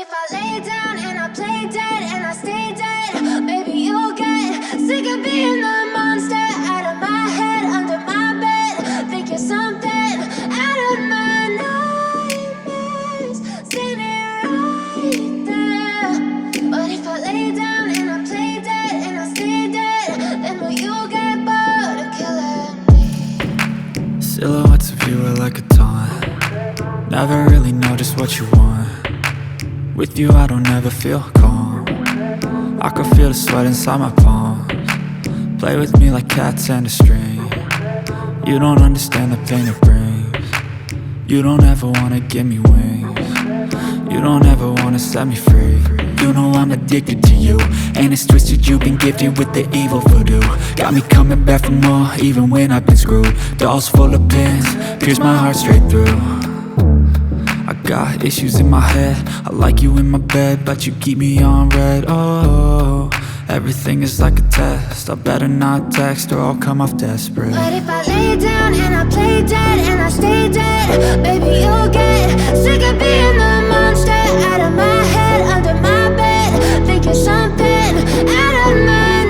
if I lay down and I play dead and I stay dead, maybe you'll get sick of being the monster out of my head, under my bed. Think you're something out of my nightmares, standing right there. But if I lay down and I play dead and I stay dead, then will you get bored of killing me? Silhouettes of you are like a taunt. Never really know just what you want. With you I don't ever feel calm. I can feel the sweat inside my palms. Play with me like cats and a string. You don't understand the pain it brings. You don't ever wanna give me wings. You don't ever wanna set me free. You know I'm addicted to you, and it's twisted, you've been gifted with the evil voodoo. Got me coming back for more, even when I've been screwed. Dolls full of pins, pierce my heart straight through. I got issues in my head, I like you in my bed, but you keep me on red. Oh, everything is like a test, I better not text or I'll come off desperate. But if I lay down and I play dead and I stay dead, baby you'll get sick of being the monster out of my head, under my bed. Think you're something out of my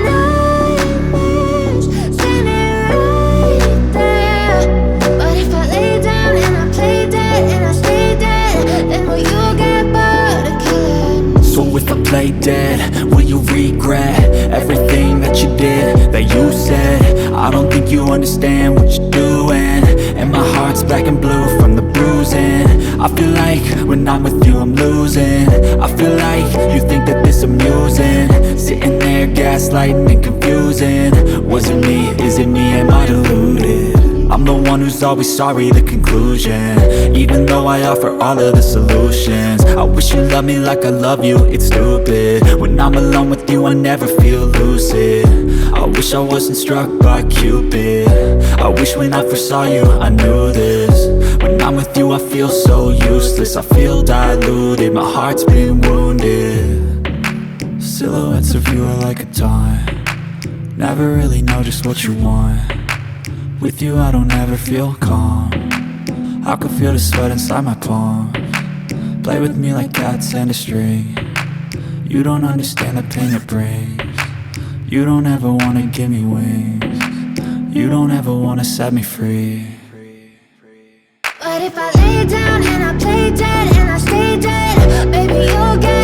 nightmares, standing right there. But if I lay down and I play dead and I stay dead, then will you get bored of killing me? So if I play dead, will you regret everything that you did, that you said? I don't think you understand what you're doing, and my heart's black and blue from the bruising. I feel like when I'm with you I'm losing. I feel like you think that this amusing, sitting there gaslighting and confusing. Was it me? Is it me? Am I deluded? I'm the one who's always sorry, the conclusion, even though I offer all of the solutions. I wish you loved me like I love you, it's stupid. When I'm alone with you I never feel lucid. I wish I wasn't struck by Cupid. I wish when I first saw you I knew this. When I'm with you I feel so useless, I feel diluted, my heart's been wounded. Silhouettes of you are like a taunt. Never really know just what you want. With you I don't ever feel calm. I can feel the sweat inside my palms. Play with me like cats and a string. You don't understand the pain it brings. You don't ever wanna give me wings. You don't ever wanna set me free. But if I lay down and I play dead and I stay dead, baby you'll get